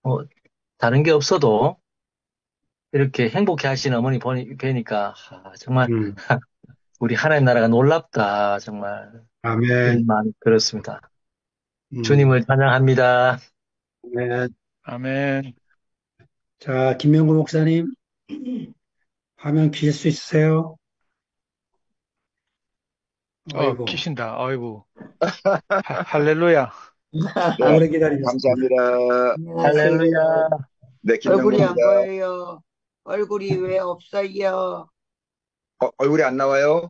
뭐, 다른 게 없어도 이렇게 행복해 하시는 어머니 뵈니까, 정말, 음, 우리 하나님 나라가 놀랍다. 정말, 아멘. 이런 마음이 들었습니다. 음, 주님을 찬양합니다. 아멘. 아멘. 자, 김명구 목사님, 화면 키실 수 있으세요? 아이고, 키신다. 아이고. 할렐루야. 네, 오래 기다리셨습니다. 감사합니다. 할렐루야. 안녕하세요. 네, 음, 김명구입니다. 얼굴이 안 보여요. 얼굴이 왜 없어요? 얼굴이 안 나와요?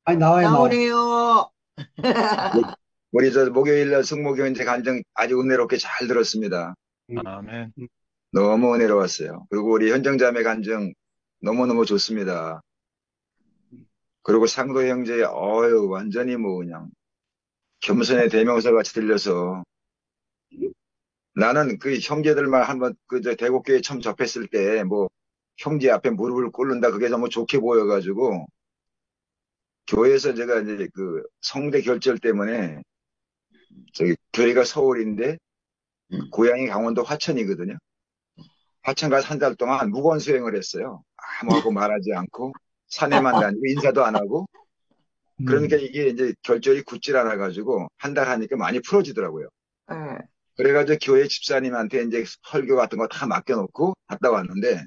아니, 나와요, 나와요. 나오네요. 우리 저 목요일 날 승모교인제 간증 아주 은혜롭게 잘 들었습니다. 음, 아멘. 음, 너무 은혜로웠어요. 그리고 우리 현정자매 간증 너무너무 좋습니다. 그리고 상도 형제, 완전히 뭐 그냥 겸손의 대명사 같이 들려서 나는 그 형제들만 한번 저 대곡교회 처음 접했을 때 뭐 형제 앞에 무릎을 꿇는다 그게 너무 좋게 보여가지고 교회에서 제가 이제 그 성대 결절 때문에 저기 교회가 서울인데 고향이 강원도 화천이거든요. 화천 가서 한 달 동안 무건 수행을 했어요. 아무하고 말하지 않고 산에만 다니고 인사도 안 하고 그러니까 음, 이게 이제 결절이 굳질 않아 가지고 한 달 하니까 많이 풀어지더라고요. 예, 그래가지고 교회 집사님한테 이제 설교 같은 거 다 맡겨놓고 갔다 왔는데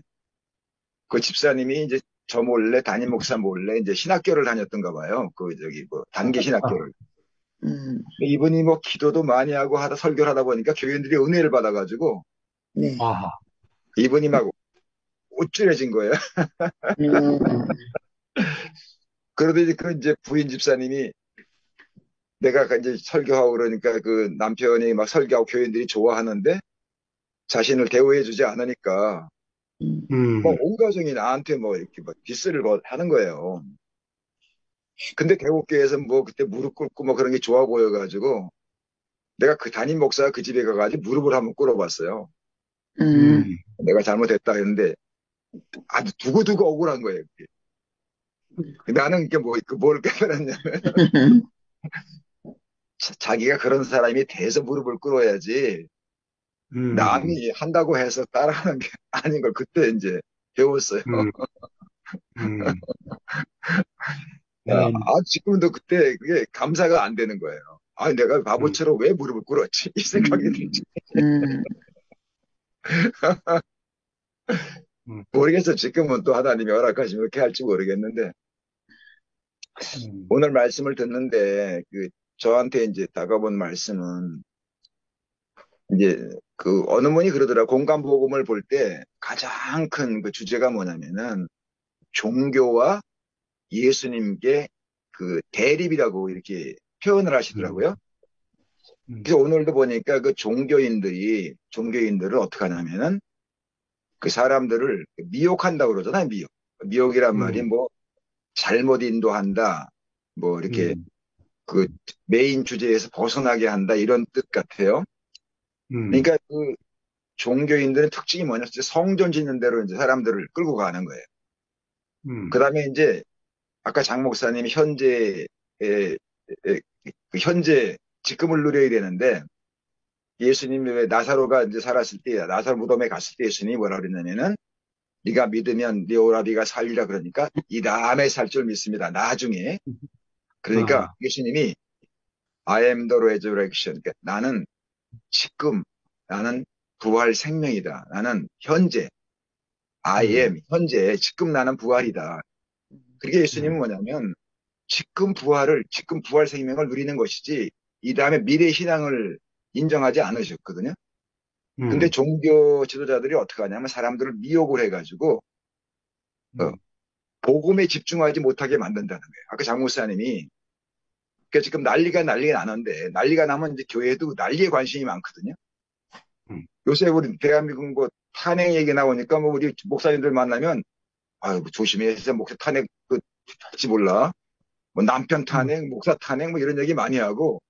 그 집사님이 이제 저 몰래 담임 목사 몰래 이제 신학교를 다녔던가 봐요. 그 저기 뭐 단기 아, 신학교를. 음, 이분이 뭐 기도도 많이 하고 하다 설교를 하다 보니까 교인들이 은혜를 받아가지고 네. 아, 이분이 막 우쭐해진 거예요. 음, 그러더니 그 이제 부인 집사님이 내가 그 이제 설교하고 그러니까 그 남편이 막 설교하고 교인들이 좋아하는데 자신을 대우해주지 않으니까 음, 뭐 음, 온 가족이 나한테 뭐 이렇게 뭐 디스를 뭐 하는 거예요. 근데 대국교에서 뭐 그때 무릎 꿇고 뭐 그런 게 좋아 보여가지고 내가 그 담임 목사가 그 집에 가가지고 무릎을 한번 꿇어봤어요. 음, 음, 내가 잘못했다 했는데 아주 두고두고 억울한 거예요. 그게. 나는 이게 뭐, 뭘 깨달았냐면 자기가 그런 사람이 돼서 무릎을 꿇어야지 음, 남이 한다고 해서 따라하는 게 아닌 걸 그때 이제 배웠어요. 음, 음, 지금도 그때 그게 감사가 안 되는 거예요. 내가 음, 바보처럼 왜 무릎을 꿇었지? 이 생각이 들지. 음, 음, 모르겠어. 지금은 또 하나님이 허락하시면 그렇게 할지 모르겠는데 음, 오늘 말씀을 듣는데 저한테 이제 다가온 말씀은 이제 그 어느 분이 그러더라. 공간복음을 볼 때 가장 큰 그 주제가 뭐냐면은 종교와 예수님께 그 대립이라고 이렇게 표현을 음, 하시더라고요. 음, 그래서 오늘도 보니까 그 종교인들을 어떻게 하냐면은 그 사람들을 미혹한다고 그러잖아요. 미혹이란 말이 음, 뭐 잘못 인도한다. 뭐 이렇게 음, 그 메인 주제에서 벗어나게 한다. 이런 뜻 같아요. 음, 그러니까 그 종교인들의 특징이 뭐냐? 성전 짓는 대로 이제 사람들을 끌고 가는 거예요. 그 음, 다음에 이제 아까 장 목사님이 그 현재 지금을 누려야 되는데 예수님이 왜 나사로가 이제 살았을 때 나사로 무덤에 갔을 때 예수님이 뭐라 그랬냐면은 네가 믿으면 네 오라비가 살리라 그러니까 이 다음에 살 줄 믿습니다. 나중에. 그러니까 아, 예수님이 I am the resurrection. 그러니까 지금 나는 부활 생명이다. 나는 현재 I 음, am 현재 지금 나는 부활이다. 그게 예수님은 음, 뭐냐면 지금 부활 생명을 누리는 것이지 이 다음에 미래 신앙을 인정하지 않으셨거든요. 근데 음, 종교 지도자들이 어떻게 하냐면 사람들을 미혹을 해가지고 어, 음, 복음에 집중하지 못하게 만든다는 거예요. 아까 장 목사님이 그러니까 지금 난리가 나는데 난리가 나면 이제 교회도 난리에 관심이 많거든요. 음, 요새 우리 대한민국 뭐 탄핵 얘기 나오니까 뭐 우리 목사님들 만나면 아유 뭐 조심해서 목사 탄핵 할지 몰라. 뭐 남편 음, 탄핵, 목사 탄핵 뭐 이런 얘기 많이 하고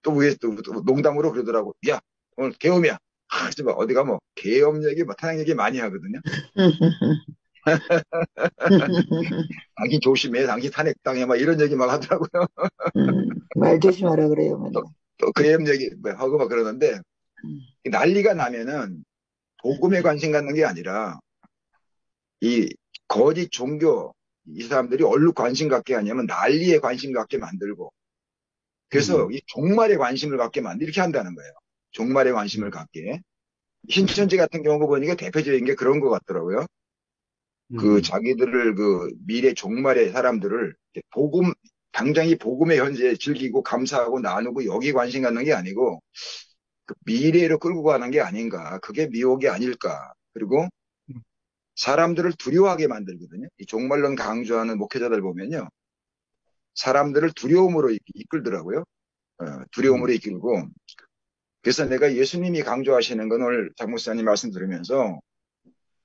또 위에 또 농담으로 그러더라고. 야 오늘 계엄이야. 하지 마. 어디가 뭐 계엄 얘기, 뭐 탄핵 얘기 많이 하거든요. 당신 조심해. 당신 탄핵 당해. 막 이런 얘기 막 하더라고요. 말 조심하라 그래요, 또, 어머니가. 또 계엄 얘기 뭐 하고 막 그러는데 음, 난리가 나면은 복음에 관심 갖는 게 아니라 이 거짓 종교 이 사람들이 얼룩 관심 갖게 하냐면 난리에 관심 갖게 만들고 그래서 이 종말에 관심을 갖게 만들 이렇게 한다는 거예요. 종말에 관심을 갖게. 신천지 같은 경우 보니까 대표적인 게 그런 것 같더라고요. 그 자기들을 그 미래 종말의 사람들을 복음 당장 이 복음의 현재 즐기고 감사하고 나누고 여기 관심 갖는 게 아니고 그 미래로 끌고 가는 게 아닌가. 그게 미혹이 아닐까. 그리고 사람들을 두려워하게 만들거든요. 이 종말론 강조하는 목회자들 보면요. 사람들을 두려움으로 이끌더라고요. 두려움으로 이끌고. 그래서 내가 예수님이 강조하시는 건 오늘 장 목사님 말씀 들으면서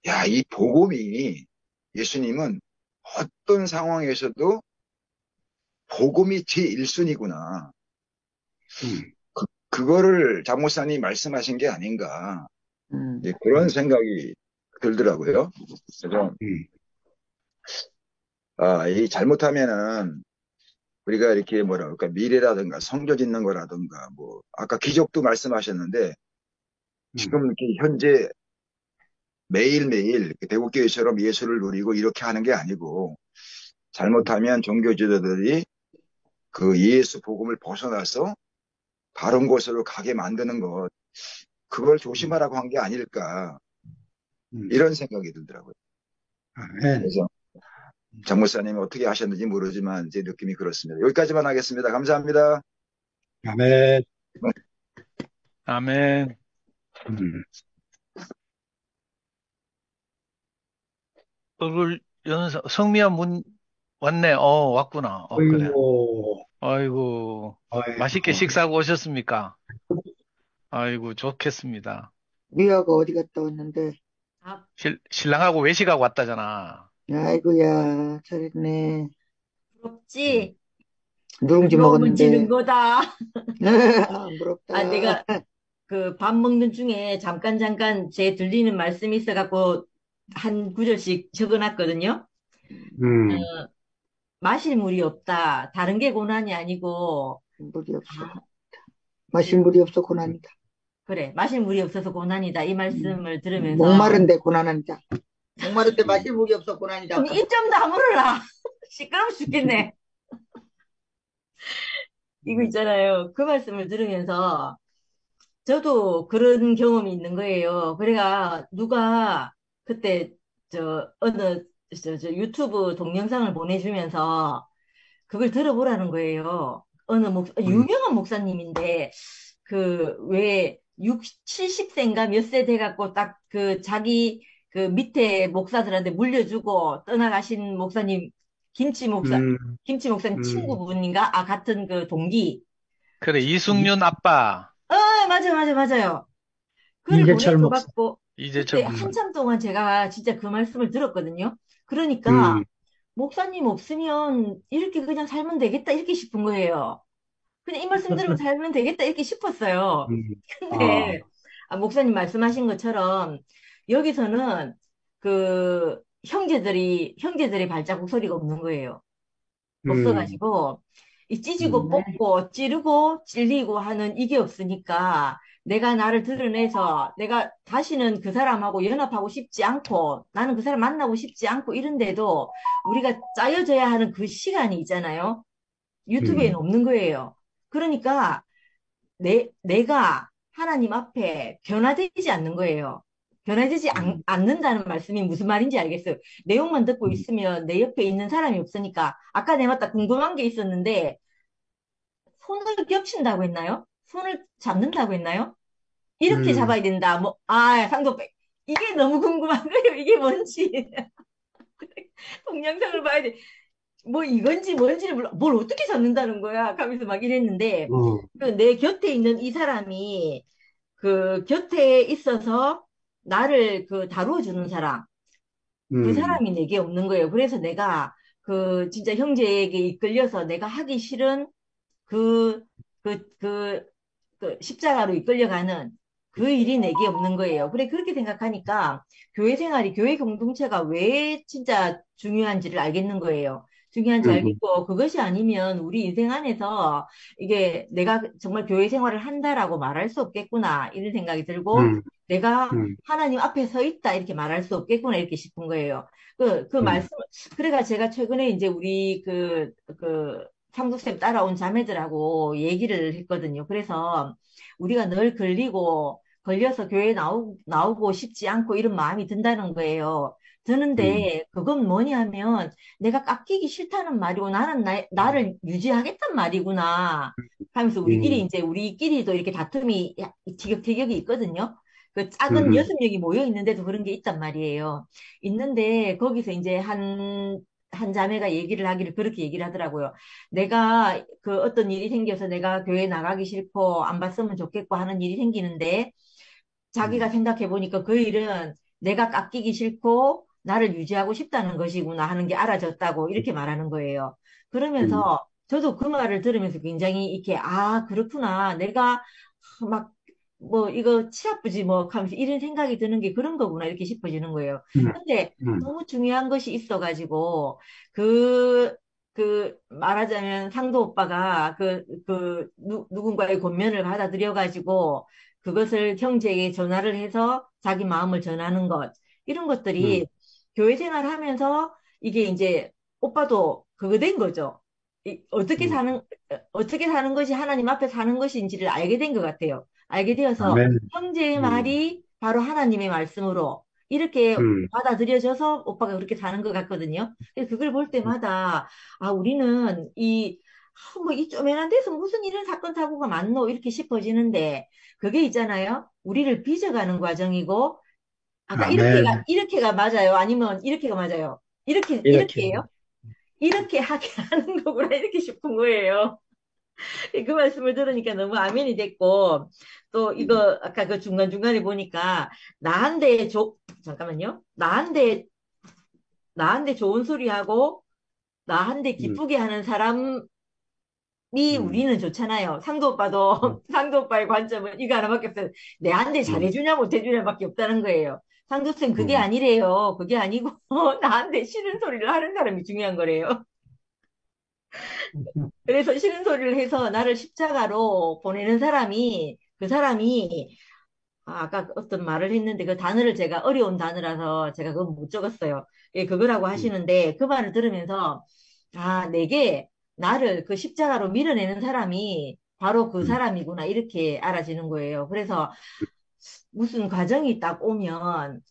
야, 이 복음이 예수님은 어떤 상황에서도 복음이 제1순위구나. 그거를 장 목사님이 말씀하신 게 아닌가. 그런 생각이 들더라고요. 그래서 이 잘못하면은 우리가 이렇게 뭐라 그럴까 미래라든가 성교 짓는 거라든가 뭐 아까 기적도 말씀하셨는데 지금 이렇게 현재 매일매일 대국교회처럼 예수를 누리고 이렇게 하는 게 아니고 잘못하면 종교 지도자들이 그 예수 복음을 벗어나서 다른 곳으로 가게 만드는 것 그걸 조심하라고 한 게 아닐까 이런 생각이 들더라고요. 그래서 장 목사님이 어떻게 하셨는지 모르지만 제 느낌이 그렇습니다. 여기까지만 하겠습니다. 감사합니다. 아멘. 아멘. 얼굴 연서 성미야 문 왔네. 왔구나. 그래. 아이고, 맛있게 식사하고 오셨습니까? 아이고, 좋겠습니다. 리아가 어디 갔다 왔는데? 신랑하고 외식하고 왔다잖아. 아이고야, 잘했네. 부럽지? 누룽지 부러우면 지는 먹었는데. 거다. 부럽다. 내가 그 밥 먹는 중에 잠깐 제 들리는 말씀이 있어갖고 한 구절씩 적어놨거든요. 마실 물이 없다. 다른 게 고난이 아니고 물이 없어. 마실 물이 없어 고난이다. 그래, 마실 물이 없어서 고난이다. 이 말씀을 들으면서 목마른데 고난한다. 목마른데 마실 물이 없어 고난이다. 좀 입 좀 다물어라. 시끄러워 죽겠네. 이거 있잖아요. 그 말씀을 들으면서 저도 그런 경험이 있는 거예요. 그래가 누가 그때 어느 유튜브 동영상을 보내주면서 그걸 들어보라는 거예요. 어느 유명한 목사님인데 그 왜 70세인가 몇 세 돼갖고 딱 그 자기 그 밑에 목사들한테 물려주고 떠나가신 목사님 김치 목사님 친구분인가? 같은 그 동기. 그래, 이승윤 아빠. 맞아요. 그걸 이재철 목사. 보내줘갖고 이재철 그때 목사. 한참 동안 제가 진짜 그 말씀을 들었거든요. 그러니까 목사님 없으면 이렇게 그냥 살면 되겠다 이렇게 싶은 거예요. 그냥 이 말씀 들으면 살면 되겠다 이렇게 싶었어요. 근데 목사님 말씀하신 것처럼 여기서는 그 형제들의 발자국 소리가 없는 거예요. 없어가지고 이 찢고 뽑고 찌르고 찔리고 하는 이게 없으니까 내가 나를 드러내서 내가 다시는 그 사람하고 연합하고 싶지 않고 나는 그 사람 만나고 싶지 않고 이런데도 우리가 짜여져야 하는 그 시간이 있잖아요. 유튜브에는 없는 거예요. 그러니까 내가 하나님 앞에 변화되지 않는 거예요. 변화되지 않는다는 말씀이 무슨 말인지 알겠어요. 내용만 듣고 있으면 내 옆에 있는 사람이 없으니까 아까 맞다 궁금한 게 있었는데 손을 겹친다고 했나요? 손을 잡는다고 했나요? 이렇게 잡아야 된다. 상도백. 이게 너무 궁금한 거예요. 이게 뭔지. 동영상을 봐야 돼. 뭐 이건지 뭔지를 몰라. 뭘 어떻게 잡는다는 거야. 하면서 막 이랬는데 내 곁에 있는 이 사람이 그 곁에 있어서 나를 그 다루어 주는 사람. 그 사람이 내게 없는 거예요. 그래서 내가 그 진짜 형제에게 이끌려서 내가 하기 싫은 그 십자가로 이끌려가는 그 일이 내게 없는 거예요. 그래, 그렇게 생각하니까 교회 생활이, 교회 공동체가 왜 진짜 중요한지를 알겠는 거예요. 중요한 잘 믿고, 그것이 아니면 우리 인생 안에서 이게 내가 정말 교회 생활을 한다라고 말할 수 없겠구나, 이런 생각이 들고, 내가 하나님 앞에 서 있다, 이렇게 말할 수 없겠구나, 이렇게 싶은 거예요. 그 말씀, 그래가 제가 최근에 이제 우리 상속쌤 따라온 자매들하고 얘기를 했거든요. 그래서 우리가 늘 걸려서 교회 나오고 싶지 않고 이런 마음이 든다는 거예요. 드는데, 그건 뭐냐 하면, 내가 깎이기 싫다는 말이고, 나는 나를 유지하겠단 말이구나. 하면서 우리끼리도 이렇게 다툼이, 티격태격이 있거든요. 그 작은 6명이 모여 있는데도 그런 게 있단 말이에요. 있는데, 거기서 이제 한 자매가 그렇게 얘기를 하더라고요. 내가 어떤 일이 생겨서 내가 교회 나가기 싫고, 안 봤으면 좋겠고 하는 일이 생기는데, 자기가 생각해 보니까 그 일은 내가 깎이기 싫고 나를 유지하고 싶다는 것이구나 하는 게 알아졌다고 이렇게 말하는 거예요. 그러면서 저도 그 말을 들으면서 굉장히 이렇게, 아, 그렇구나. 내가 막, 뭐, 이거 치 아프지 뭐 하면서 이런 생각이 드는 게 그런 거구나 이렇게 싶어지는 거예요. 근데 너무 중요한 것이 있어가지고, 말하자면 상도 오빠가 누군가의 권면을 받아들여가지고, 그것을 형제에게 전화를 해서 자기 마음을 전하는 것, 이런 것들이 교회 생활하면서 이게 이제 오빠도 그거 된 거죠. 어떻게 사는 것이 하나님 앞에 사는 것인지를 알게 된 것 같아요. 알게 되어서 아멘. 형제의 말이 바로 하나님의 말씀으로 이렇게 받아들여져서 오빠가 그렇게 사는 것 같거든요. 그래서 그걸 볼 때마다, 아, 우리는 뭐 이 쪼매난 데서 무슨 이런 사건 사고가 많노 이렇게 싶어지는데, 그게 있잖아요. 우리를 빚어가는 과정이고, 아까 아멘. 이렇게가 맞아요? 아니면 이렇게가 맞아요? 이렇게예요? 이렇게 하게 하는 거구나, 이렇게 싶은 거예요. 그 말씀을 들으니까 너무 아멘이 됐고, 또 이거 아까 그 중간중간에 보니까, 잠깐만요. 나한테 좋은 소리 하고, 나한테 기쁘게 하는 사람이 우리는 좋잖아요. 상도 오빠의 관점은 이거 하나밖에 없어요. 내한테 잘해주냐 못해주냐밖에 없다는 거예요. 상도쌤 그게 아니래요. 그게 아니고 나한테 싫은 소리를 하는 사람이 중요한 거래요. 그래서 싫은 소리를 해서 나를 십자가로 보내는 그 사람이, 아까 어떤 말을 했는데 그 단어를 제가 어려운 단어라서 제가 그거 못 적었어요. 예, 그거라고 하시는데 그 말을 들으면서, 아, 내게 나를 그 십자가로 밀어내는 사람이 바로 그 사람이구나, 이렇게 알아지는 거예요. 그래서 무슨 과정이 딱 오면,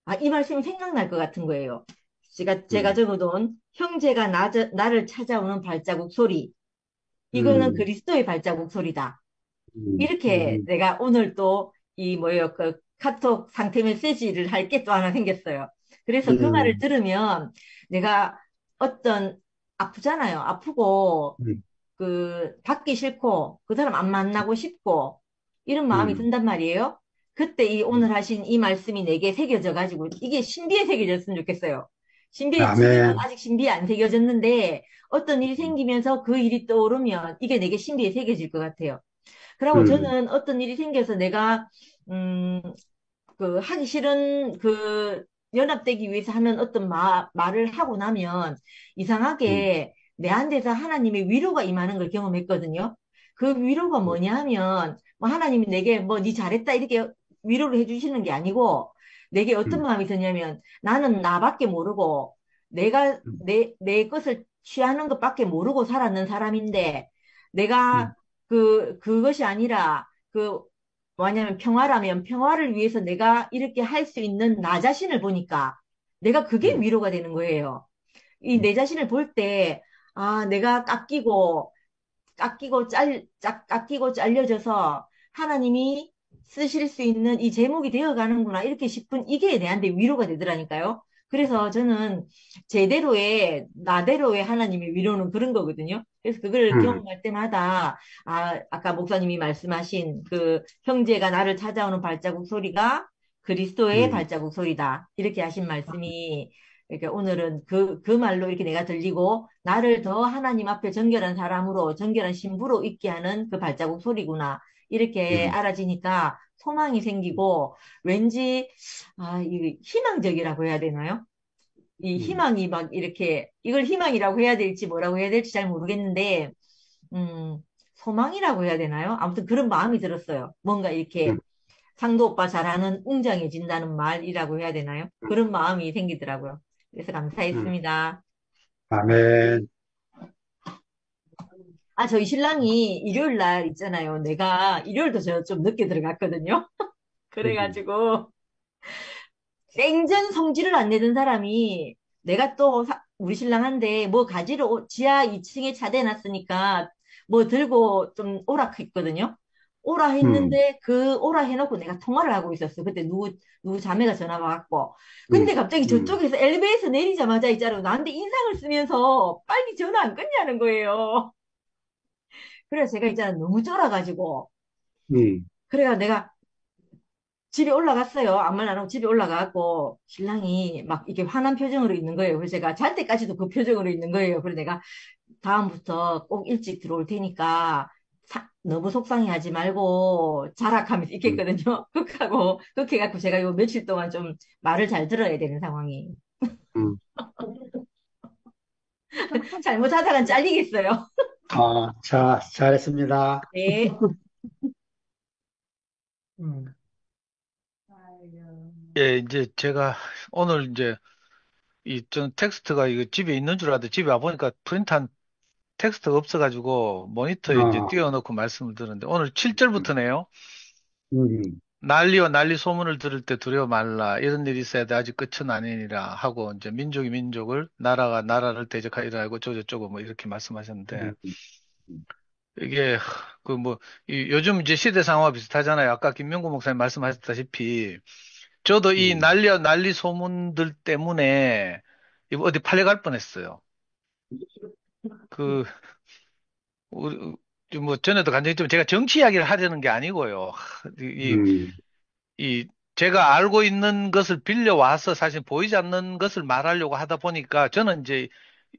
아, 이 말씀이 생각날 것 같은 거예요. 제가 적어둔 형제가 나를 찾아오는 발자국 소리. 이거는 그리스도의 발자국 소리다. 이렇게 내가 오늘 또 뭐예요, 카톡 상태 메시지를 할 게 또 하나 생겼어요. 그래서 그 말을 들으면 내가 아프잖아요. 아프고, 받기 싫고, 그 사람 안 만나고 싶고, 이런 마음이 든단 말이에요. 그때 오늘 하신 이 말씀이 내게 새겨져 가지고, 이게 신비에 새겨졌으면 좋겠어요. 지금은 아멘. 아직 신비에 안 새겨졌는데, 어떤 일이 생기면서 그 일이 떠오르면, 이게 내게 신비에 새겨질 것 같아요. 그리고 저는 어떤 일이 생겨서 내가, 음, 하기 싫은 연합되기 위해서 하는 어떤 말을 하고 나면 이상하게 내한테서 하나님의 위로가 임하는 걸 경험했거든요. 그 위로가 뭐냐 하면, 뭐 하나님이 내게 뭐 니 잘했다 이렇게 위로를 해주시는 게 아니고, 내게 어떤 마음이 드냐면, 나는 나밖에 모르고 내가 내 것을 취하는 것밖에 모르고 살았는 사람인데, 내가 그것이 아니라, 뭐냐면 평화라면 평화를 위해서 내가 이렇게 할 수 있는 나 자신을 보니까 내가 그게 위로가 되는 거예요. 이 내 자신을 볼 때, 아, 내가 깎이고 잘려져서 하나님이 쓰실 수 있는 이 제목이 되어 가는구나, 이렇게 싶은 이게 내한테 위로가 되더라니까요. 그래서 저는 나대로의 하나님의 위로는 그런 거거든요. 그래서 그걸 경험할 때마다, 아까 목사님이 말씀하신 그 형제가 나를 찾아오는 발자국 소리가 그리스도의 발자국 소리다, 이렇게 하신 말씀이, 그러니까 오늘은 그 말로 이렇게 내가 들리고, 나를 더 하나님 앞에 정결한 사람으로, 정결한 신부로 있게 하는 그 발자국 소리구나, 이렇게 알아지니까 소망이 생기고, 왠지, 이게 희망적이라고 해야 되나요? 이 음, 희망이 막 이렇게, 이걸 희망이라고 해야 될지 뭐라고 해야 될지 잘 모르겠는데, 음, 소망이라고 해야 되나요? 아무튼 그런 마음이 들었어요. 뭔가 이렇게 음, 상도 오빠 잘하는 웅장해진다는 말이라고 해야 되나요? 음, 그런 마음이 생기더라고요. 그래서 음. 감사했습니다. 아멘. 아, 저희 신랑이 일요일 날 있잖아요. 내가 일요일도 저 좀 늦게 들어갔거든요. 음, 그래가지고 생전 성질을 안 내던 사람이 내가 또 우리 신랑한테 뭐 가지러 지하 2층에 차 대놨으니까 뭐 들고 좀 오라 했거든요. 오라 음, 했는데 그 오라 해놓고 내가 통화를 하고 있었어. 그때 누구 자매가 전화 와갖고. 음, 근데 갑자기 음, 저쪽에서 엘리베이터 내리자마자 있잖아. 나한테 인상을 쓰면서 빨리 전화 안 끊냐는 거예요. 그래서 제가 있잖아. 너무 쫄아가지고. 음, 그래가 내가 집에 올라갔어요. 아무 말 안 하고 집에 올라가고 신랑이 막 이렇게 화난 표정으로 있는 거예요. 그래서 제가 잘 때까지도 그 표정으로 있는 거예요. 그래서 내가 다음부터 꼭 일찍 들어올 테니까 너무 속상해하지 말고 자락하면서 음, 있겠거든요. 그렇게 해갖고 제가 요 며칠 동안 좀 말을 잘 들어야 되는 상황이. 음. 잘못하다간 잘리겠어요. 자, 잘했습니다. 네. 음, 예, 이제 제가 오늘 이제 좀 텍스트가 이거 집에 있는 줄 알았는데 집에 와보니까 프린트한 텍스트가 없어가지고 모니터에 이제 어, 띄워놓고 말씀을 드렸는데 오늘 음, 7절부터네요. 음, 난리와 난리 소문을 들을 때 두려워 말라. 이런 일이 있어야 돼. 아직 끝은 아니니라 하고 이제 민족이 민족을 나라가 나라를 대적하리라 하고 저저저거 뭐 이렇게 말씀하셨는데 음, 음, 이게 그 뭐 요즘 이제 시대 상황과 비슷하잖아요. 아까 김명구 목사님 말씀하셨다시피 저도 이 음, 난리와 난리 소문들 때문에 이거 어디 팔려갈 뻔했어요. 그 우리 뭐 전에도 간증했지만 제가 정치 이야기를 하려는 게 아니고요. 이, 음, 이 제가 알고 있는 것을 빌려와서 사실 보이지 않는 것을 말하려고 하다 보니까 저는 이제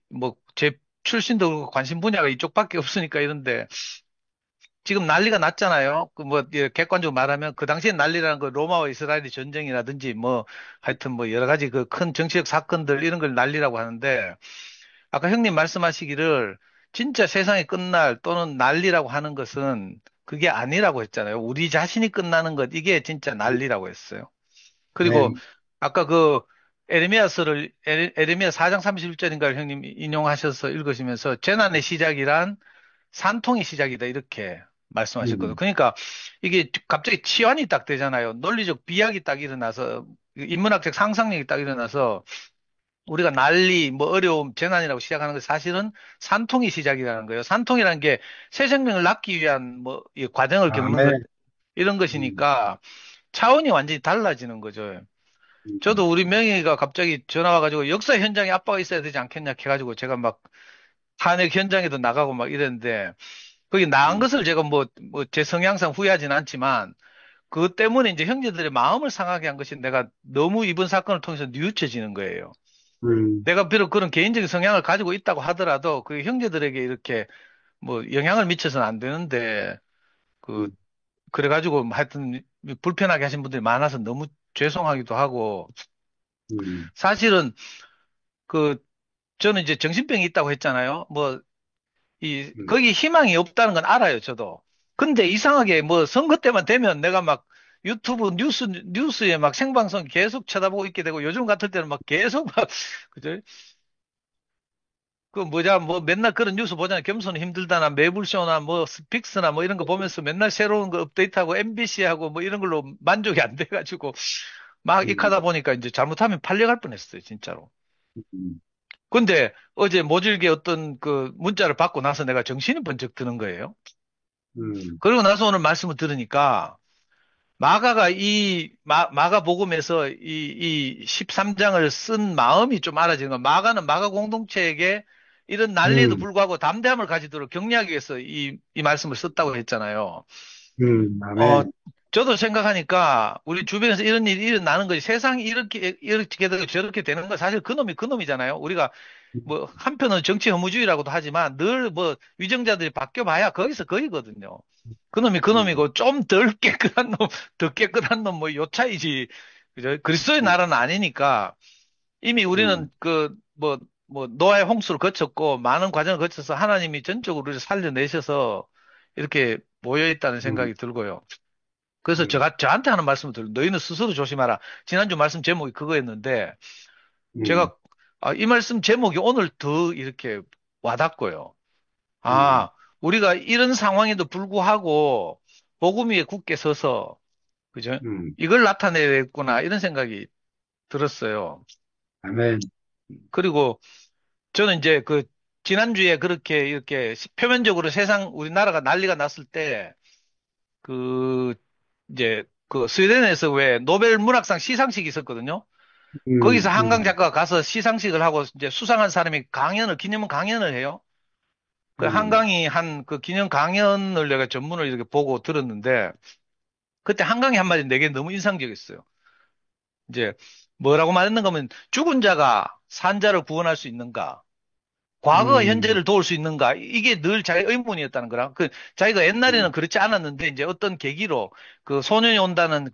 뭐 제 출신도 그렇고 관심 분야가 이쪽밖에 없으니까 이런데 지금 난리가 났잖아요. 그 뭐 객관적으로 말하면 그 당시에 난리라는 거 로마와 이스라엘의 전쟁이라든지 뭐 하여튼 뭐 여러 가지 그 큰 정치적 사건들 이런 걸 난리라고 하는데 아까 형님 말씀하시기를 진짜 세상이 끝날 또는 난리라고 하는 것은 그게 아니라고 했잖아요. 우리 자신이 끝나는 것 이게 진짜 난리라고 했어요. 그리고 아멘. 아까 그 에레미야 4장 31절인가를 형님 인용하셔서 읽으시면서 재난의 시작이란 산통의 시작이다 이렇게 말씀하셨거든요. 음, 그러니까 이게 갑자기 치환이 딱 되잖아요. 논리적 비약이 딱 일어나서 인문학적 상상력이 딱 일어나서 우리가 난리, 뭐 어려움, 재난이라고 시작하는 건 사실은 산통이 시작이라는 거예요. 산통이라는 게 새 생명을 낳기 위한 뭐 이 과정을 겪는 것 아멘. 이런 음, 것이니까 차원이 완전히 달라지는 거죠. 음, 저도 우리 명희가 갑자기 전화 와가지고 역사 현장에 아빠가 있어야 되지 않겠냐 해가지고 제가 막 탄핵 현장에도 나가고 막 이랬는데 거기 나간 음, 것을 제가 뭐 제 성향상 후회하진 않지만 그것 때문에 이제 형제들의 마음을 상하게 한 것이 내가 너무 이번 사건을 통해서 뉘우쳐지는 거예요. 음, 내가 비록 그런 개인적인 성향을 가지고 있다고 하더라도 그 형제들에게 이렇게 뭐 영향을 미쳐서는 안 되는데 그 음, 그래가지고 하여튼 불편하게 하신 분들이 많아서 너무 죄송하기도 하고 사실은 그 저는 이제 정신병이 있다고 했잖아요. 뭐 음, 거기 희망이 없다는 건 알아요, 저도. 근데 이상하게 뭐 선거 때만 되면 내가 막 유튜브 뉴스에 막 생방송 계속 쳐다보고 있게 되고 요즘 같을 때는 막 계속 막, 그죠? 그 뭐냐, 뭐 맨날 그런 뉴스 보잖아요. 겸손은 힘들다나 매불쇼나 뭐 스픽스나 뭐 이런 거 보면서 맨날 새로운 거 업데이트하고 MBC하고 뭐 이런 걸로 만족이 안 돼가지고 막 음, 익하다 보니까 이제 잘못하면 팔려갈 뻔했어요, 진짜로. 음, 근데 어제 모질게 어떤 그 문자를 받고 나서 내가 정신이 번쩍 드는 거예요. 음, 그리고 나서 오늘 말씀을 들으니까 마가가 마가 복음에서 이 13장을 쓴 마음이 좀 알아지는 거예요. 마가는 마가 공동체에게 이런 난리에도 음, 불구하고 담대함을 가지도록 격려하기 위해서 이 말씀을 썼다고 했잖아요. 어, 아멘. 저도 생각하니까 우리 주변에서 이런 일이 일어나는 거지 세상이 이렇게 되고 저렇게 되는 건 사실 그놈이 그놈이잖아요. 우리가 뭐 한편은 정치 혐오주의라고도 하지만 늘 뭐 위정자들이 바뀌어봐야 거기서 거기거든요. 그놈이 음, 그놈이고 좀 덜 깨끗한 놈, 더 깨끗한 놈 뭐 요 차이지. 그죠? 그리스도의 음, 나라는 아니니까 이미 우리는 음, 노아의 홍수를 거쳤고, 많은 과정을 거쳐서 하나님이 전적으로 우리를 살려내셔서 이렇게 모여 있다는 음, 생각이 들고요. 그래서 음, 저한테 하는 말씀을 드려요. 너희는 스스로 조심하라. 지난주 말씀 제목이 그거였는데, 음, 제가, 이 말씀 제목이 오늘 더 이렇게 와닿고요. 음, 아, 우리가 이런 상황에도 불구하고, 복음 위에 굳게 서서, 그죠? 음. 이걸 나타내야겠구나, 이런 생각이 들었어요. 아멘. 그리고 저는 이제 지난주에 그렇게 이렇게 표면적으로 우리나라가 난리가 났을 때, 그, 이제, 스웨덴에서 왜 노벨 문학상 시상식이 있었거든요. 거기서 음, 한강 음, 작가가 가서 시상식을 하고 이제 수상한 사람이 기념 강연을 해요. 그 음, 한강이 한 그 기념 강연을 내가 전문을 이렇게 보고 들었는데, 그때 한강이 한 말이 내게 너무 인상적이었어요. 이제, 뭐라고 말했는가 하면, 죽은 자가 산자를 구원할 수 있는가? 과거가 음, 현재를 도울 수 있는가? 이게 늘 자기 의문이었다는 거라. 자기가 옛날에는 그렇지 않았는데, 이제 어떤 계기로 소년이 온다는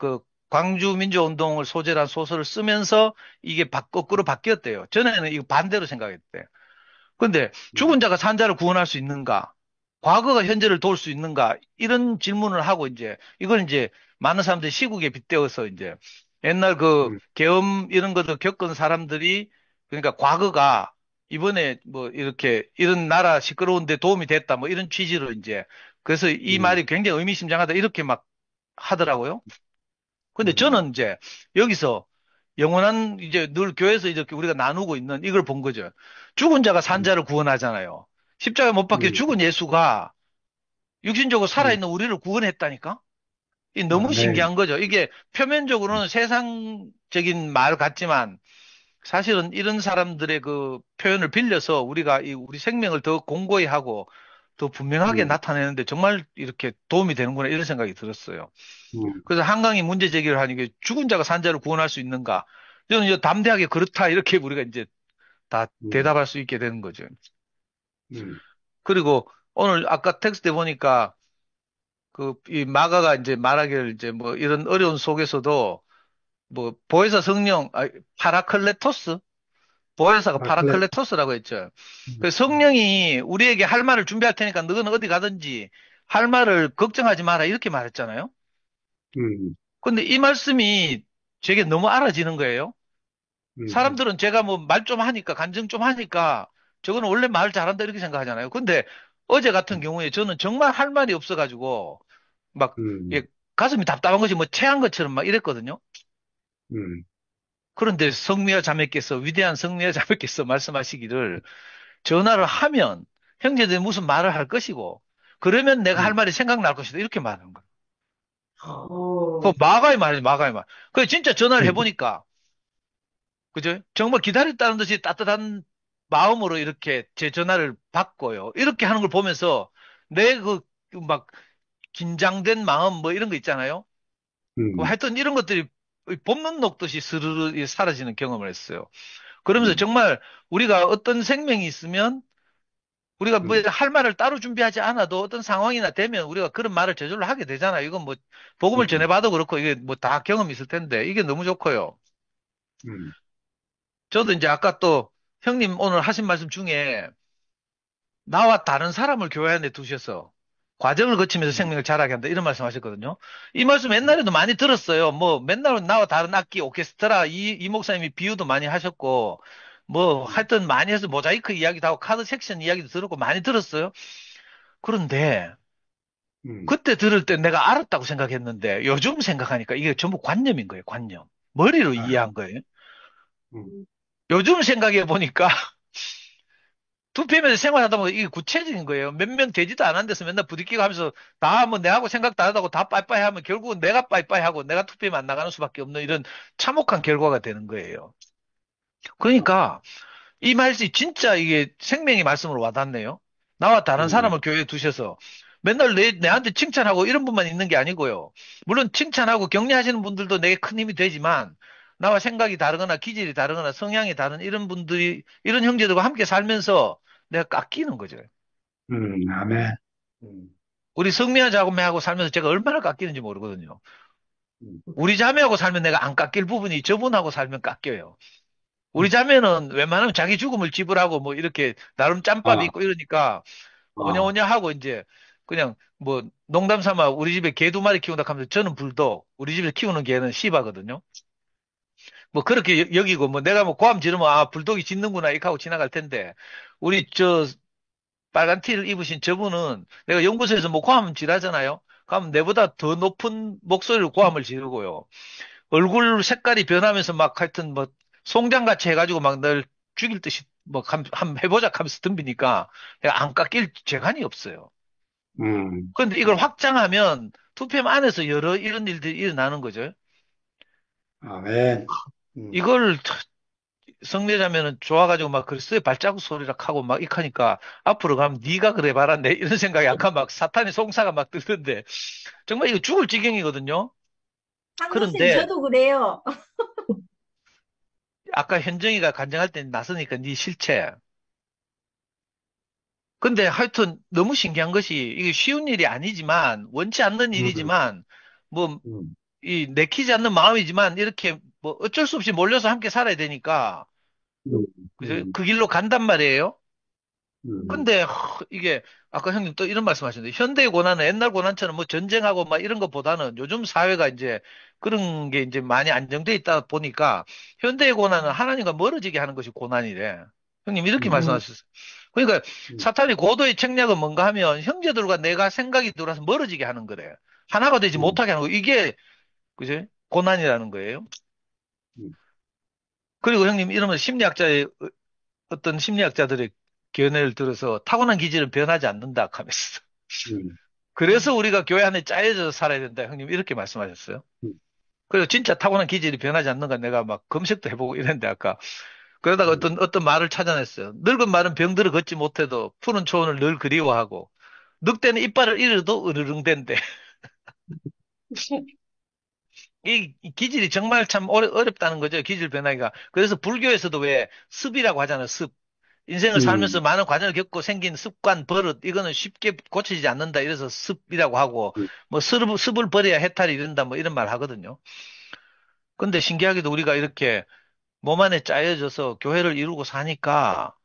광주 민주운동을 소재로 한 소설을 쓰면서 이게 거꾸로 바뀌었대요. 전에는 이거 반대로 생각했대요. 근데 음, 죽은 자가 산자를 구원할 수 있는가? 과거가 현재를 도울 수 있는가? 이런 질문을 하고 이제 이걸 이제 많은 사람들이 시국에 빗대어서 이제 옛날 음, 계엄 이런 것을 겪은 사람들이 그러니까 과거가 이번에 뭐 이렇게 이런 나라 시끄러운데 도움이 됐다 뭐 이런 취지로 이제 그래서 이 음, 말이 굉장히 의미심장하다 이렇게 막 하더라고요. 근데 음, 저는 이제 여기서 영원한 이제 늘 교회에서 이렇게 우리가 나누고 있는 이걸 본 거죠. 죽은 자가 산 음, 자를 구원하잖아요. 십자가에 못 박혀 음, 죽은 예수가 육신적으로 음. 살아있는 우리를 구원했다니까? 이 너무 아멘. 신기한 거죠. 이게 표면적으로는 세상적인 말 같지만 사실은 이런 사람들의 그 표현을 빌려서 우리가 우리 생명을 더 공고히 하고 더 분명하게 음, 나타내는데 정말 이렇게 도움이 되는구나 이런 생각이 들었어요. 음, 그래서 한강이 문제 제기를 하는 게 죽은 자가 산 자를 구원할 수 있는가? 저는 이제 담대하게 그렇다 이렇게 우리가 이제 다 음, 대답할 수 있게 되는 거죠. 음, 그리고 오늘 아까 텍스트에 보니까 이 마가가 이제 말하기를 이제 뭐 이런 어려운 속에서도 뭐 보혜사 성령, 파라클레토스? 보혜사가 아클레, 파라클레토스라고 했죠. 음, 그 성령이 우리에게 할 말을 준비할 테니까 너는 어디 가든지 할 말을 걱정하지 마라 이렇게 말했잖아요. 음, 근데 이 말씀이 제게 너무 알아지는 거예요. 음, 사람들은 제가 뭐 말 좀 하니까, 간증 좀 하니까, 저거는 원래 말 잘한다 이렇게 생각하잖아요. 근데 어제 같은 경우에 저는 정말 할 말이 없어가지고, 막, 음, 예, 가슴이 답답한 것이 뭐 체한 것처럼 막 이랬거든요. 음, 그런데 성미와 자매께서, 위대한 성미와 자매께서 말씀하시기를, 전화를 하면 형제들이 무슨 말을 할 것이고, 그러면 내가 할 음, 말이 생각날 것이다. 이렇게 말하는 거예요. 그 어, 마가의 말이에요, 마가의 말. 그 진짜 전화를 음, 해보니까, 그죠? 정말 기다렸다는 듯이 따뜻한 마음으로 이렇게 제 전화를 받고요. 이렇게 하는 걸 보면서 내 막 긴장된 마음 뭐 이런 거 있잖아요. 음, 하여튼 이런 것들이 봄눈 녹듯이 스르르 사라지는 경험을 했어요. 그러면서 음, 정말 우리가 어떤 생명이 있으면 우리가 뭐 음, 할 말을 따로 준비하지 않아도 어떤 상황이나 되면 우리가 그런 말을 저절로 하게 되잖아요. 이건 뭐 복음을 음, 전해봐도 그렇고 이게 뭐 다 경험이 있을 텐데 이게 너무 좋고요. 음, 저도 이제 아까 또 형님 오늘 하신 말씀 중에 나와 다른 사람을 교회 안에 두셔서 과정을 거치면서 음, 생명을 자라게 한다. 이런 말씀 하셨거든요. 이 말씀 옛날에도 많이 들었어요. 뭐 맨날 나와 다른 악기, 오케스트라 이 목사님이 비유도 많이 하셨고 뭐 음, 하여튼 많이 해서 모자이크 이야기도 하고 카드 섹션 이야기도 들었고 많이 들었어요. 그런데 음, 그때 들을 때 내가 알았다고 생각했는데 요즘 생각하니까 이게 전부 관념인 거예요. 관념. 머리로 아, 이해한 거예요. 음, 요즘 생각해 보니까 투표면에서 생활하다 보면 이게 구체적인 거예요. 몇 명 되지도 않은 데서 맨날 부딪히고 하면서 다 뭐 내하고 생각 다르다고 다 빠이빠이 하면 결국은 내가 빠이빠이 하고 내가 투표에만 나가는 수밖에 없는 이런 참혹한 결과가 되는 거예요. 그러니까 이 말씀이 진짜 이게 생명의 말씀으로 와닿네요. 나와 다른 음, 사람을 교회에 두셔서 맨날 내한테 칭찬하고 이런 분만 있는 게 아니고요. 물론 칭찬하고 격려하시는 분들도 내게 큰 힘이 되지만 나와 생각이 다르거나 기질이 다르거나 성향이 다른 이런 분들이 이런 형제들과 함께 살면서 내가 깎이는 거죠. 아멘. 음, 우리 성미아 자매하고 살면서 제가 얼마나 깎이는지 모르거든요. 음, 우리 자매하고 살면 내가 안 깎일 부분이 저분하고 살면 깎여요. 우리 자매는 웬만하면 자기 죽음을 지불하고 뭐 이렇게 나름 짬밥이 아, 있고 이러니까 아, 오냐오냐 하고 이제 그냥 뭐 농담 삼아 우리 집에 개 두 마리 키운다 하면서 저는 불독, 우리 집에 키우는 개는 시바거든요. 뭐 그렇게 여기고 뭐 내가 뭐 고함 지르면 아 불독이 짖는구나 이렇게 하고 지나갈 텐데 우리 저 빨간 티를 입으신 저분은 내가 연구소에서 뭐 고함 지르잖아요. 그럼 내보다 더 높은 목소리로 고함을 지르고요. 얼굴 색깔이 변하면서 막 하여튼 뭐 송장같이 해가지고 막 널 죽일 듯이 뭐 한 해보자 하면서 덤비니까 내가 안 깎일 재간이 없어요. 그런데 이걸 음, 확장하면 투팸 안에서 여러 이런 일들이 일어나는 거죠. 아멘. 음, 이걸 성내자면은 좋아가지고 막 글쎄 발자국 소리락 하고 막 이하니까 앞으로 가면 네가 그래 봐라 내 이런 생각이 약간 막 사탄의 송사가 막 들던데 정말 이거 죽을 지경이거든요. 한글쌤, 그런데 저도 그래요. 아까 현정이가 간증할 때 나서니까 네 실체. 근데 하여튼 너무 신기한 것이 이게 쉬운 일이 아니지만 원치 않는 음, 일이지만 뭐 음, 이 내키지 않는 마음이지만 이렇게 뭐 어쩔 수 없이 몰려서 함께 살아야 되니까 음, 그죠? 음, 그 길로 간단 말이에요. 음, 근데 이게 아까 형님 또 이런 말씀하셨는데 현대의 고난은 옛날 고난처럼 뭐 전쟁하고 막 이런 것보다는 요즘 사회가 이제 그런 게 이제 많이 안정돼 있다 보니까 현대의 고난은 하나님과 멀어지게 하는 것이 고난이래. 형님 이렇게 음, 말씀하셨어요. 그러니까 음, 사탄이 고도의 책략은 뭔가 하면 형제들과 내가 생각이 들어서 멀어지게 하는 거래. 하나가 되지 음, 못하게 하는 거. 이게 그죠? 고난이라는 거예요. 음, 그리고 형님 이러면 심리학자의 어떤 심리학자들의 견해를 들어서 타고난 기질은 변하지 않는다 하면서. 음, 그래서 우리가 교회 안에 짜여져서 살아야 된다. 형님 이렇게 말씀하셨어요. 음, 그리고 진짜 타고난 기질이 변하지 않는가 내가 막 검색도 해보고 이랬는데 아까 그러다가 음, 어떤 말을 찾아냈어요. 늙은 말은 병들어 걷지 못해도 푸른 초원을 늘 그리워하고 늑대는 이빨을 잃어도 으르릉댄대. 이 기질이 정말 참 어렵다는 거죠. 기질 변하기가. 그래서 불교에서도 왜 습이라고 하잖아요. 습. 인생을 살면서 음, 많은 과정을 겪고 생긴 습관, 버릇, 이거는 쉽게 고쳐지지 않는다. 이래서 습이라고 하고, 뭐, 습을 버려야 해탈이 이른다. 뭐, 이런 말 하거든요. 근데 신기하게도 우리가 이렇게 몸 안에 짜여져서 교회를 이루고 사니까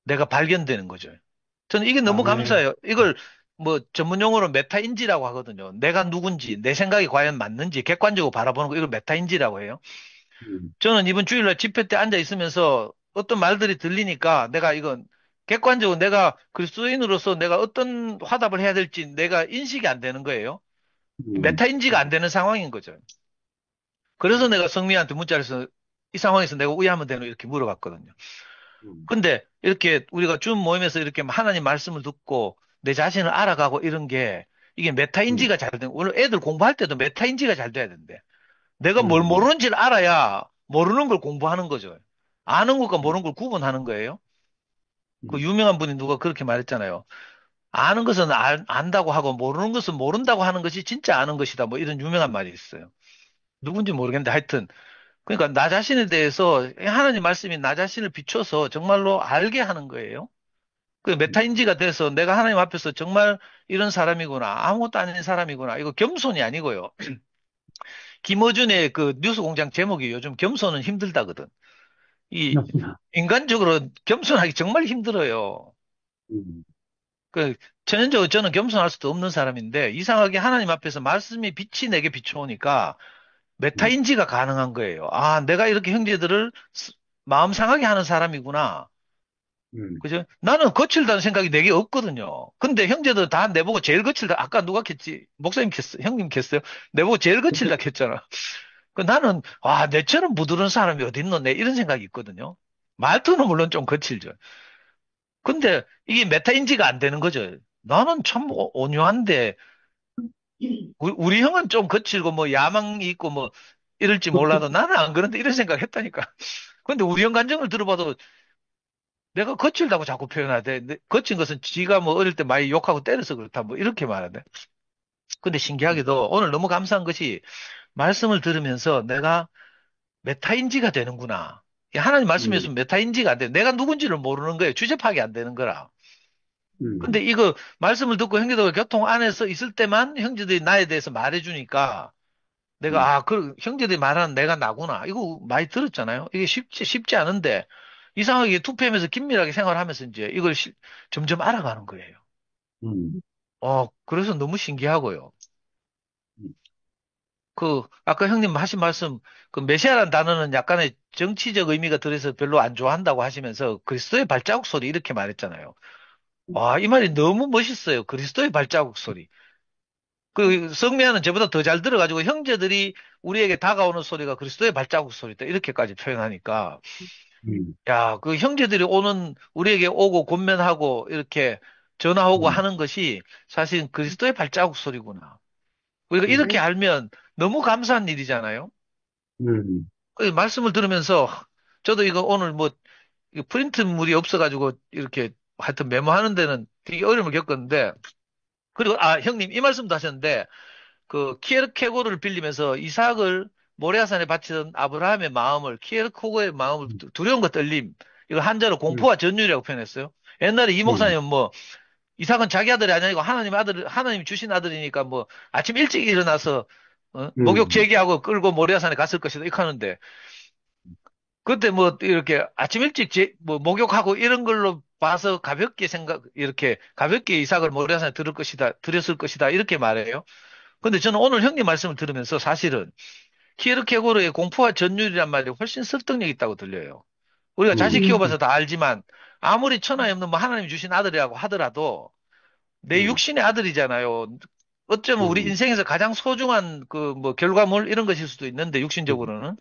내가 발견되는 거죠. 저는 이게 너무 아멘. 감사해요. 이걸 뭐 전문 용어로 메타인지라고 하거든요. 내가 누군지, 내 생각이 과연 맞는지 객관적으로 바라보는 거, 이걸 메타인지라고 해요. 음, 저는 이번 주일날 집회 때 앉아 있으면서 어떤 말들이 들리니까 내가 이건 객관적으로 내가 그리스도인으로서 내가 어떤 화답을 해야 될지 내가 인식이 안 되는 거예요. 음, 메타인지가 안 되는 상황인 거죠. 그래서 내가 성미한테 문자를 해서 이 상황에서 내가 우회하면 되는 이렇게 물어봤거든요. 음, 근데 이렇게 우리가 준 모임에서 이렇게 하나님 말씀을 듣고 내 자신을 알아가고 이런 게 이게 음, 메타인지가 잘 되는, 원래 애들 공부할 때도 메타인지가 잘 돼야 된대. 내가 뭘 음, 모르는지를 알아야 모르는 걸 공부하는 거죠. 아는 것과 모르는 걸 구분하는 거예요. 그 음, 유명한 분이 누가 그렇게 말했잖아요. 아는 것은 안다고 하고 모르는 것은 모른다고 하는 것이 진짜 아는 것이다. 뭐 이런 유명한 말이 있어요. 누군지 모르겠는데 하여튼 그러니까 나 자신에 대해서 하나님 말씀이 나 자신을 비춰서 정말로 알게 하는 거예요. 그 메타인지가 돼서 내가 하나님 앞에서 정말 이런 사람이구나. 아무것도 아닌 사람이구나. 이거 겸손이 아니고요. 김어준의 그 뉴스공장 제목이 요즘 겸손은 힘들다거든. 이 인간적으로 겸손하기 정말 힘들어요. 음, 그 천연적으로 저는 겸손할 수도 없는 사람인데 이상하게 하나님 앞에서 말씀이 빛이 내게 비춰오니까 음, 메타인지가 가능한 거예요. 아, 내가 이렇게 형제들을 마음 상하게 하는 사람이구나. 음, 그죠? 나는 거칠다는 생각이 내게 없거든요. 근데 형제들 다 내보고 제일 거칠다. 아까 누가 켰지? 목사님 켰어. 형님 켰어요. 내보고 제일 거칠다 켰잖아. 그 나는, 아, 내처럼 부드러운 사람이 어디 있노? 내 이런 생각이 있거든요. 말투는 물론 좀 거칠죠. 근데 이게 메타인지가 안 되는 거죠. 나는 참 온유한데, 우리 형은 좀 거칠고 뭐 야망이 있고 뭐 이럴지 몰라도 나는 안 그런데 이런 생각 했다니까. 근데 우리 형 간증을 들어봐도 내가 거칠다고 자꾸 표현하대. 거친 것은 지가 뭐 어릴 때 많이 욕하고 때려서 그렇다. 뭐 이렇게 말하대. 근데 신기하게도 오늘 너무 감사한 것이 말씀을 들으면서 내가 메타인지가 되는구나. 이 하나님 음, 말씀이었으면 메타인지가 안 돼. 내가 누군지를 모르는 거예요. 주제 파악이 안 되는 거라. 근데 음, 이거 말씀을 듣고 형제들과 교통 안에서 있을 때만 형제들이 나에 대해서 말해주니까 음, 내가, 형제들이 말하는 내가 나구나. 이거 많이 들었잖아요. 이게 쉽지 않은데, 이상하게 2PM에서 긴밀하게 생활하면서 이제 이걸 점점 알아가는 거예요. 음, 그래서 너무 신기하고요. 음, 아까 형님 하신 말씀, 그 메시아란 단어는 약간의 정치적 의미가 들어서 별로 안 좋아한다고 하시면서 그리스도의 발자국 소리 이렇게 말했잖아요. 이 말이 너무 멋있어요. 그리스도의 발자국 소리. 그 성미아는 저보다 더 잘 들어가지고 형제들이 우리에게 다가오는 소리가 그리스도의 발자국 소리다. 이렇게까지 표현하니까. 음, 야, 그 형제들이 우리에게 오고 권면하고 이렇게 전화오고 음, 하는 것이 사실 그리스도의 발자국 소리구나. 우리가 음, 이렇게 알면 너무 감사한 일이잖아요. 음, 그 말씀을 들으면서 저도 이거 오늘 뭐 이거 프린트물이 없어가지고 이렇게 하여튼 메모하는 데는 되게 어려움을 겪었는데 그리고 형님 이 말씀도 하셨는데 그 키에르케고르를 빌리면서 이삭을 모레아산에 바치던 아브라함의 마음을 키에르케고르의 마음을 두려움과 떨림 이걸 한자로 음, 공포와 전율이라고 표현했어요. 옛날에 이 음, 목사님은 뭐 이삭은 자기 아들이 아니고 하나님이 주신 아들이니까 뭐 아침 일찍 일어나서 목욕 음, 제기하고 끌고 모리아산에 갔을 것이다 이렇게 하는데 그때 뭐 이렇게 아침 일찍 뭐 목욕하고 이런 걸로 봐서 이렇게 가볍게 이삭을 모리아산에 들였을 것이다 이렇게 말해요. 근데 저는 오늘 형님 말씀을 들으면서 사실은 키르케고르의 공포와 전율이란 말이 훨씬 설득력 있다고 들려요. 우리가 자식 음, 키워봐서 다 알지만 아무리 천하에 없는 뭐 하나님 주신 아들이라고 하더라도 내 음, 육신의 아들이잖아요. 어쩌면 우리 음, 인생에서 가장 소중한 그 뭐 결과물 이런 것일 수도 있는데 음, 육신적으로는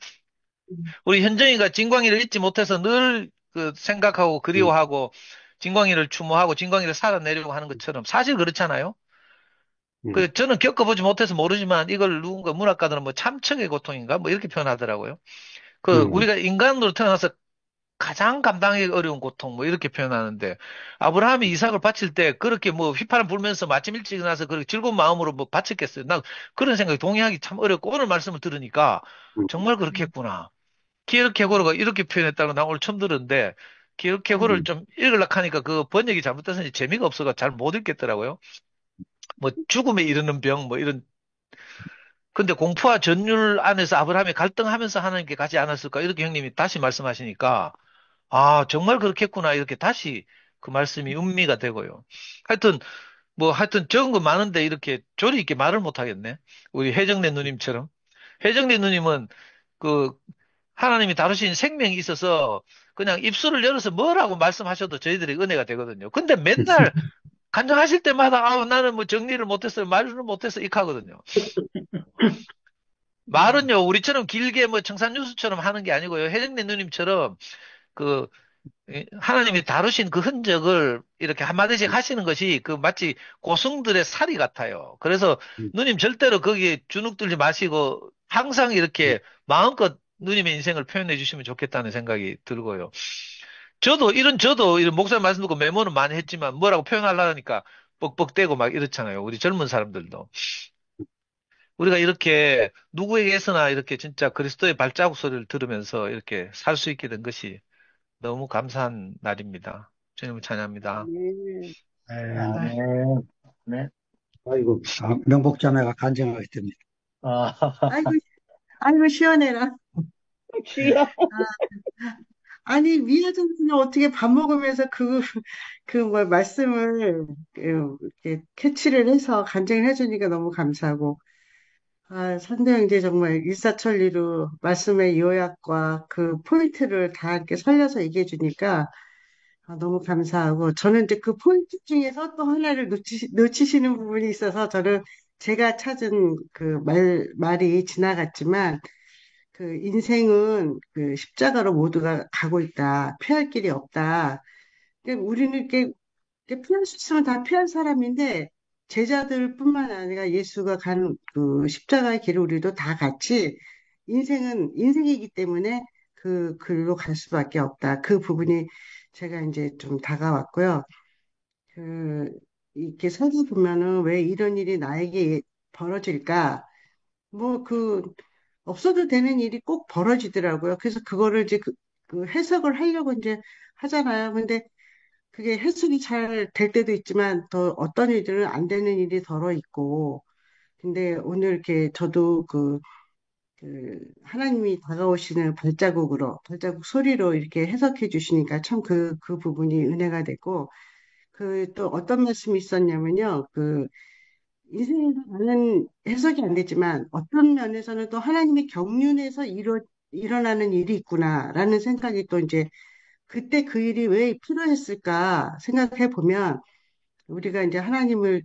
우리 현정이가 진광이를 잊지 못해서 늘 그 생각하고 그리워하고 진광이를 추모하고 진광이를 살아내려고 하는 것처럼 사실 그렇잖아요. 음, 저는 겪어보지 못해서 모르지만 이걸 누군가 문학가들은 뭐 참척의 고통인가 뭐 이렇게 표현하더라고요. 음, 우리가 인간으로 태어나서 가장 감당하기 어려운 고통 뭐 이렇게 표현하는데 아브라함이 이삭을 바칠 때 그렇게 뭐 휘파람 불면서 마침 일찍 일어나서 그렇게 즐거운 마음으로 뭐 바쳤겠어요. 나 그런 생각이 동의하기 참 어렵고 오늘 말씀을 들으니까 음, 정말 그렇겠구나. 키르케고르가 이렇게 표현했다고 나 오늘 처음 들었는데 키르케고르를 음, 좀 읽으려고 하니까 그 번역이 잘못돼서 재미가 없어서 잘 못 읽겠더라고요. 뭐 죽음에 이르는 병 뭐 이런 근데 공포와 전율 안에서 아브라함이 갈등하면서 하나님께 가지 않았을까? 이렇게 형님이 다시 말씀하시니까, 정말 그렇겠구나. 이렇게 다시 그 말씀이 음미가 되고요. 하여튼, 하여튼 적은 거 많은데 이렇게 조리 있게 말을 못 하겠네. 우리 해정래 누님처럼. 해정래 누님은 그 하나님이 다루신 생명이 있어서 그냥 입술을 열어서 뭐라고 말씀하셔도 저희들이 은혜가 되거든요. 근데 맨날 간증하실 때마다 나는 뭐 정리를 못했어요. 말을 못했어. 이렇게 하거든요. 말은요, 우리처럼 길게 뭐 청산유수처럼 하는 게 아니고요. 혜정네 누님처럼 그 하나님이 다루신 그 흔적을 이렇게 한마디씩 하시는 것이 그 마치 고승들의 살이 같아요. 그래서 누님 절대로 거기에 주눅들지 마시고 항상 이렇게 마음껏 누님의 인생을 표현해 주시면 좋겠다는 생각이 들고요. 저도 이런 목사님 말씀 듣고 메모는 많이 했지만 뭐라고 표현하려니까 뻑뻑대고 막 이렇잖아요. 우리 젊은 사람들도. 우리가 이렇게 누구에게서나 이렇게 진짜 그리스도의 발자국 소리를 들으면서 이렇게 살 수 있게 된 것이 너무 감사한 날입니다. 주님을 찬양합니다. 네. 아, 아멘. 네. 아이고, 명복자매가 간증하기 때문에. 아, 아이고, 아이고, 시원해라. 주여. 아니, 미아정씨는 어떻게 밥 먹으면서 뭐, 말씀을, 이렇게 캐치를 해서 간증을 해주니까 너무 감사하고, 선대 형제 정말 일사천리로 말씀의 요약과 그 포인트를 다 이렇게 살려서 얘기해 주니까 너무 감사하고, 저는 이제 그 포인트 중에서 또 하나를 놓치시는 부분이 있어서 저는 제가 찾은 그 말이 지나갔지만, 그 인생은 그 십자가로 모두가 가고 있다. 피할 길이 없다. 그러니까 우리는 이렇게 피할 수 있으면 다 피할 사람인데 제자들뿐만 아니라 예수가 간 그 십자가의 길을 우리도 다 같이 인생은 인생이기 때문에 그 길로 갈 수밖에 없다. 그 부분이 제가 이제 좀 다가왔고요. 그 이렇게 살다 보면은 왜 이런 일이 나에게 벌어질까? 뭐 없어도 되는 일이 꼭 벌어지더라고요. 그래서 그거를 이제 그 해석을 하려고 이제 하잖아요. 근데 그게 해석이 잘 될 때도 있지만 또 어떤 일들은 안 되는 일이 덜어 있고. 근데 오늘 이렇게 저도 하나님이 다가오시는 발자국 소리로 이렇게 해석해 주시니까 참 그 부분이 은혜가 되고, 또 어떤 말씀이 있었냐면요. 인생에서 많은 해석이 안 되지만 어떤 면에서는 또 하나님의 경륜에서 일어나는 일이 있구나라는 생각이 또 이제 그때 그 일이 왜 필요했을까 생각해 보면 우리가 이제 하나님을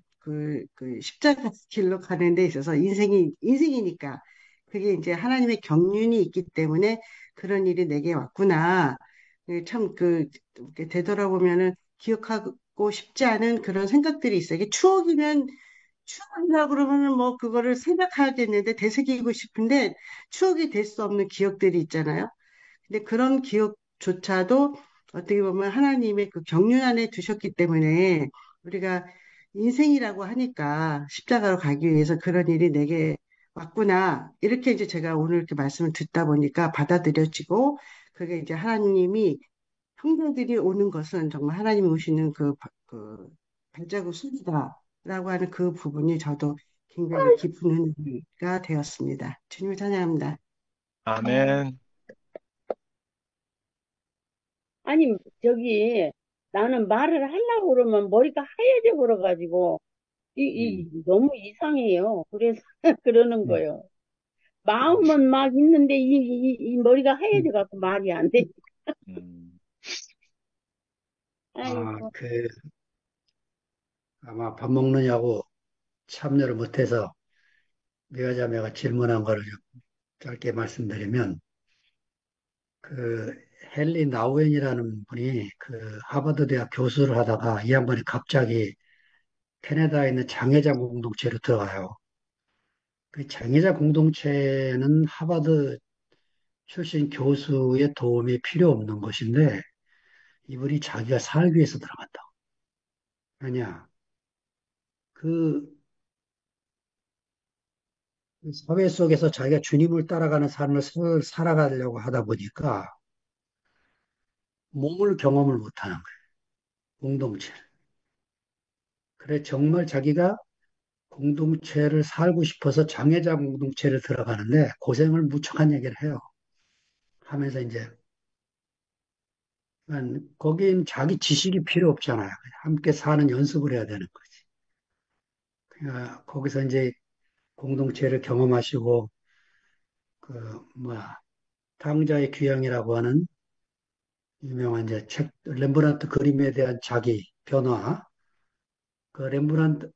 십자가 길로 가는 데 있어서 인생이니까 그게 이제 하나님의 경륜이 있기 때문에 그런 일이 내게 왔구나. 참 이렇게 되돌아보면은 기억하고 싶지 않은 그런 생각들이 있어요. 이게 추억이라 그러면은 뭐 그거를 생각하겠는데 되새기고 싶은데 추억이 될 수 없는 기억들이 있잖아요. 근데 그런 기억조차도 어떻게 보면 하나님의 그 경륜 안에 두셨기 때문에 우리가 인생이라고 하니까 십자가로 가기 위해서 그런 일이 내게 왔구나. 이렇게 이제 제가 오늘 이렇게 말씀을 듣다 보니까 받아들여지고 그게 이제 하나님이 형제들이 오는 것은 정말 하나님이 오시는 그 발자국 소리다라고 하는 그 부분이 저도 굉장히 깊은 은혜가 되었습니다. 주님을 찬양합니다. 아멘. 아니, 저기, 나는 말을 하려고 그러면 머리가 하얘져 버려가지고, 너무 이상해요. 그래서 그러는 음, 거예요. 마음은 막 있는데, 이 머리가 음. 하얘져갖고 말이 안 돼. 음. 아, 아이고, 아마 밥 먹느냐고 참여를 못해서 미화자매가 질문한 거를 좀 짧게 말씀드리면, 그 헨리 나우엔이라는 분이 하버드 대학 교수를 하다가 이 양반이 갑자기 캐나다에 있는 장애자 공동체로 들어가요. 그 장애자 공동체는 하버드 출신 교수의 도움이 필요 없는 것인데 이분이 자기가 살기 위해서 들어간다. 왜냐? 그 사회 속에서 자기가 주님을 따라가는 삶을 살아가려고 하다 보니까 몸을 경험을 못하는 거예요. 공동체를. 그래 정말 자기가 공동체를 살고 싶어서 장애자 공동체를 들어가는데 고생을 무척한 얘기를 해요. 하면서 이제 거긴 자기 지식이 필요 없잖아요. 함께 사는 연습을 해야 되는 거지. 그러니까 거기서 이제 공동체를 경험하시고 뭐야 탕자의 귀향이라고 하는 유명한 이제 책 렘브란트 그림에 대한 자기 변화 그 렘브란트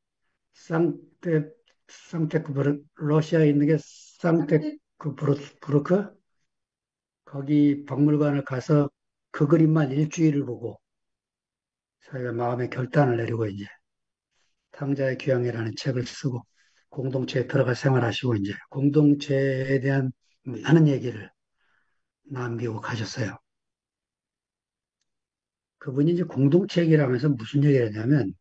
상테 러시아에 있는 게 상테크부르크 거기 박물관을 가서 그 그림만 일주일을 보고 자기가 마음의 결단을 내리고 이제 탕자의 귀향이라는 책을 쓰고 공동체에 들어가 생활하시고 이제 공동체에 대한 많은 얘기를 남기고 가셨어요. 그분이 이제 공동체 얘기를 하면서 무슨 얘기를 했냐면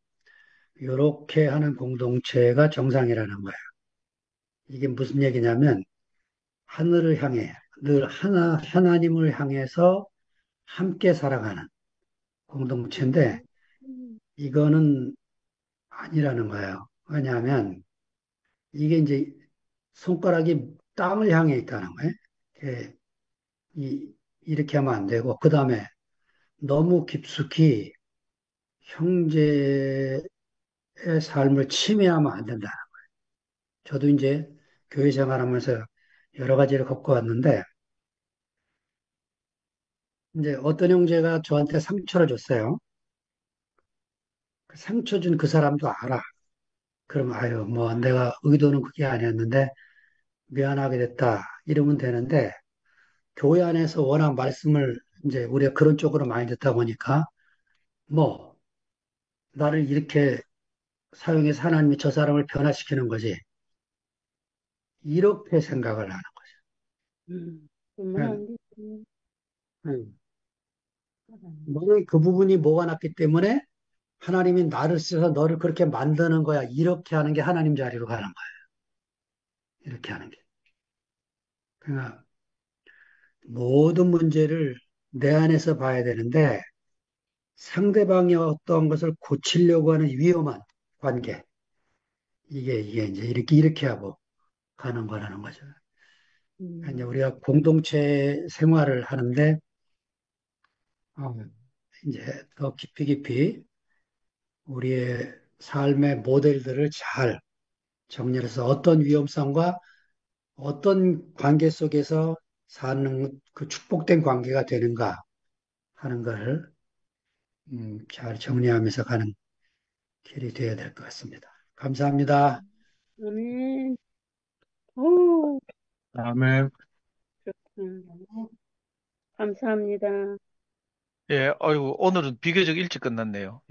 이렇게 하는 공동체가 정상이라는 거예요. 이게 무슨 얘기냐면 하늘을 향해 늘 하나님을 향해서 함께 살아가는 공동체인데 이거는 아니라는 거예요. 왜냐하면 이게 이제 손가락이 땅을 향해 있다는 거예요. 이렇게, 이렇게 하면 안 되고 그 다음에 너무 깊숙이 형제의 삶을 침해하면 안 된다. 저도 이제 교회 생활하면서 여러 가지를 겪어왔는데 이제 어떤 형제가 저한테 상처를 줬어요. 그 상처 준 그 사람도 알아. 그럼 아유 뭐 내가 의도는 그게 아니었는데 미안하게 됐다 이러면 되는데 교회 안에서 워낙 말씀을 이제 우리가 그런 쪽으로 많이 듣다 보니까 뭐 나를 이렇게 사용해서 하나님이 저 사람을 변화시키는 거지 이렇게 생각을 하는 거죠. 그만한데. 음, 너는 그 부분이 뭐가 났기 때문에 하나님이 나를 써서 너를 그렇게 만드는 거야. 이렇게 하는 게 하나님 자리로 가는 거야. 이렇게 하는 게. 그러니까 모든 문제를 내 안에서 봐야 되는데 상대방이 어떤 것을 고치려고 하는 위험한 관계. 이게 이제 이렇게 하고 가는 거라는 거죠. 이제 음, 우리가 공동체 생활을 하는데, 어, 이제 더 깊이 우리의 삶의 모델들을 잘 정리해서 어떤 위험성과 어떤 관계 속에서 사는 그 축복된 관계가 되는가 하는 걸 잘 정리하면서 가는 길이 되어야 될 것 같습니다. 감사합니다. 아멘. 오, 다음에 그렇구나. 감사합니다. 예, 어이구, 오늘은 비교적 일찍 끝났네요.